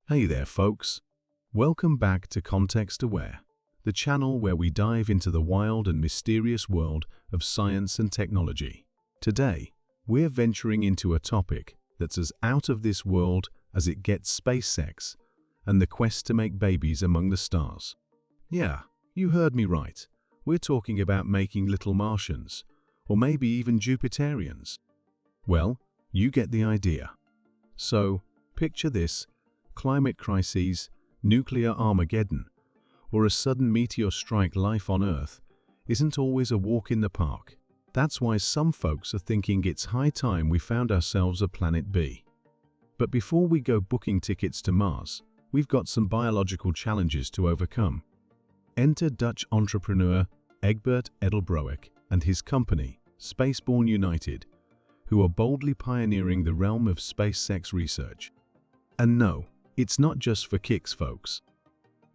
Hey there, folks. Welcome back to Context Aware, the channel where we dive into the wild and mysterious world of science and technology. Today, we're venturing into a topic that's as out of this world as it gets: space sex and the quest to make babies among the stars. Yeah, you heard me right. We're talking about making little Martians, or maybe even Jupiterians. Well, you get the idea. So, picture this: climate crises, nuclear Armageddon, or a sudden meteor strike. Life on Earth isn't always a walk in the park. That's why some folks are thinking it's high time we found ourselves a planet B. But before we go booking tickets to Mars, we've got some biological challenges to overcome. Enter Dutch entrepreneur Egbert Edelbroek and his company, Spaceborn United, who are boldly pioneering the realm of space sex research. And no, it's not just for kicks, folks.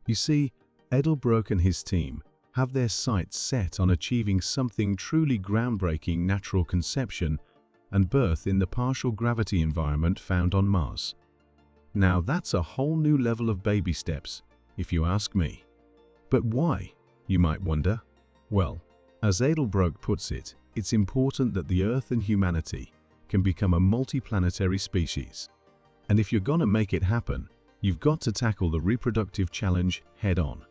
You see, Edelbroek and his team have their sights set on achieving something truly groundbreaking: natural conception and birth in the partial gravity environment found on Mars. Now that's a whole new level of baby steps, if you ask me. But why, you might wonder? Well, as Edelbroek puts it, it's important that the Earth and humanity can become a multiplanetary species. And if you're gonna make it happen, you've got to tackle the reproductive challenge head-on.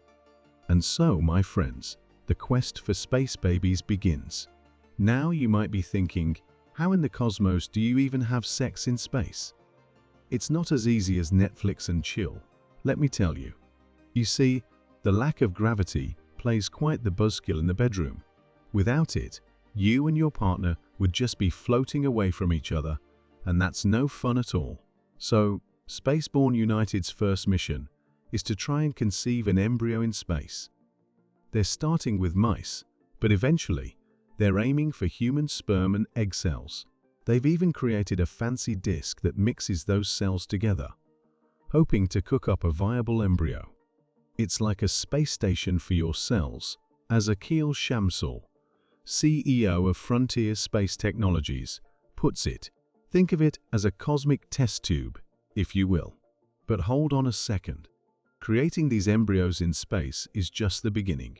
And so, my friends, the quest for space babies begins. Now you might be thinking, how in the cosmos do you even have sex in space? It's not as easy as Netflix and chill, let me tell you. You see, the lack of gravity plays quite the buzzkill in the bedroom. Without it, you and your partner would just be floating away from each other, and that's no fun at all. So, Spaceborn United's first mission is to try and conceive an embryo in space. They're starting with mice, but eventually, they're aiming for human sperm and egg cells. They've even created a fancy disc that mixes those cells together, hoping to cook up a viable embryo. It's like a space station for your cells, as Akil Shamsul, CEO of Frontier Space Technologies, puts it. Think of it as a cosmic test tube, if you will. But hold on a second. Creating these embryos in space is just the beginning.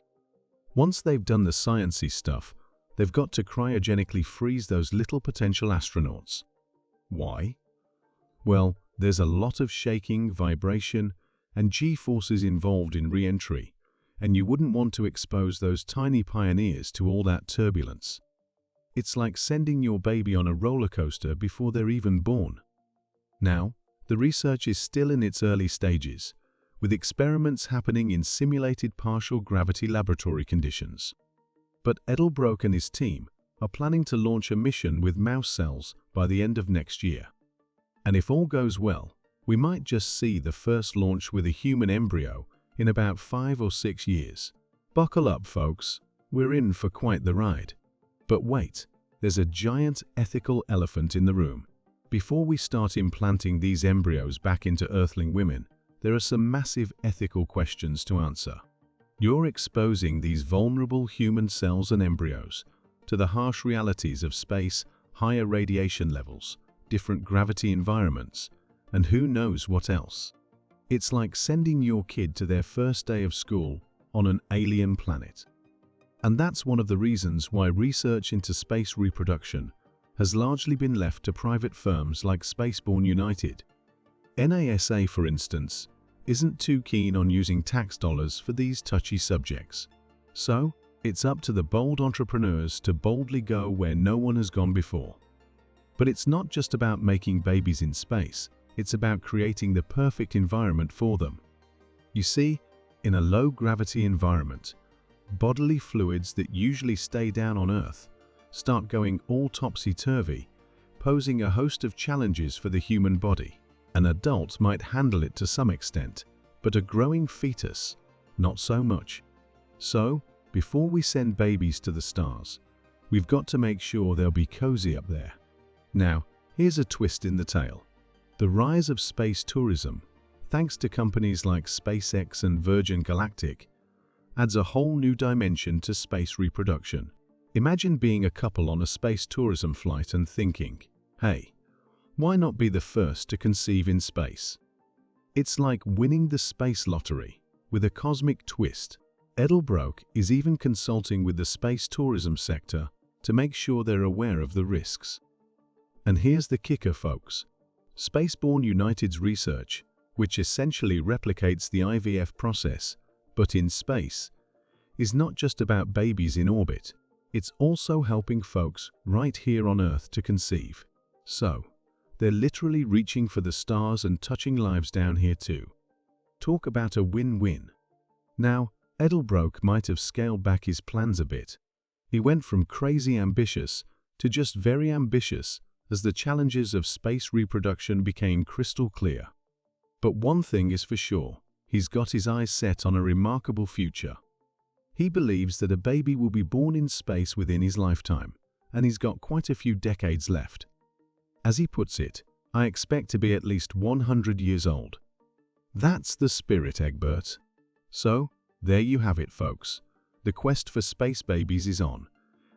Once they've done the sciencey stuff, they've got to cryogenically freeze those little potential astronauts. Why? Well, there's a lot of shaking, vibration, and G-forces involved in re-entry, and you wouldn't want to expose those tiny pioneers to all that turbulence. It's like sending your baby on a roller coaster before they're even born. Now, the research is still in its early stages, with experiments happening in simulated partial gravity laboratory conditions. But Edelbroek and his team are planning to launch a mission with mouse cells by the end of next year. And if all goes well, we might just see the first launch with a human embryo in about 5 or 6 years. Buckle up, folks. We're in for quite the ride. But wait, there's a giant ethical elephant in the room. Before we start implanting these embryos back into Earthling women, there are some massive ethical questions to answer. You're exposing these vulnerable human cells and embryos to the harsh realities of space, higher radiation levels, different gravity environments, and who knows what else. It's like sending your kid to their first day of school on an alien planet. And that's one of the reasons why research into space reproduction has largely been left to private firms like Spaceborn United. NASA, for instance, isn't too keen on using tax dollars for these touchy subjects. So, it's up to the bold entrepreneurs to boldly go where no one has gone before. But it's not just about making babies in space, it's about creating the perfect environment for them. You see, in a low-gravity environment, bodily fluids that usually stay down on Earth start going all topsy-turvy, posing a host of challenges for the human body. An adult might handle it to some extent, but a growing fetus, not so much. So, before we send babies to the stars, we've got to make sure they'll be cozy up there. Now, here's a twist in the tale. The rise of space tourism, thanks to companies like SpaceX and Virgin Galactic, adds a whole new dimension to space reproduction. Imagine being a couple on a space tourism flight and thinking, hey, why not be the first to conceive in space? It's like winning the space lottery, with a cosmic twist. Edelbroek is even consulting with the space tourism sector to make sure they're aware of the risks. And here's the kicker, folks. Spaceborn United's research, which essentially replicates the IVF process, but in space, is not just about babies in orbit. It's also helping folks right here on Earth to conceive. So, they're literally reaching for the stars and touching lives down here too. Talk about a win-win. Now, Edelbroek might have scaled back his plans a bit. He went from crazy ambitious to just very ambitious as the challenges of space reproduction became crystal clear. But one thing is for sure, he's got his eyes set on a remarkable future. He believes that a baby will be born in space within his lifetime, and he's got quite a few decades left. As he puts it, I expect to be at least 100 years old. That's the spirit, Egbert. So, there you have it, folks. The quest for space babies is on,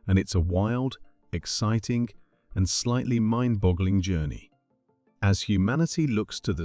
and it's a wild, exciting, and slightly mind-boggling journey. As humanity looks to the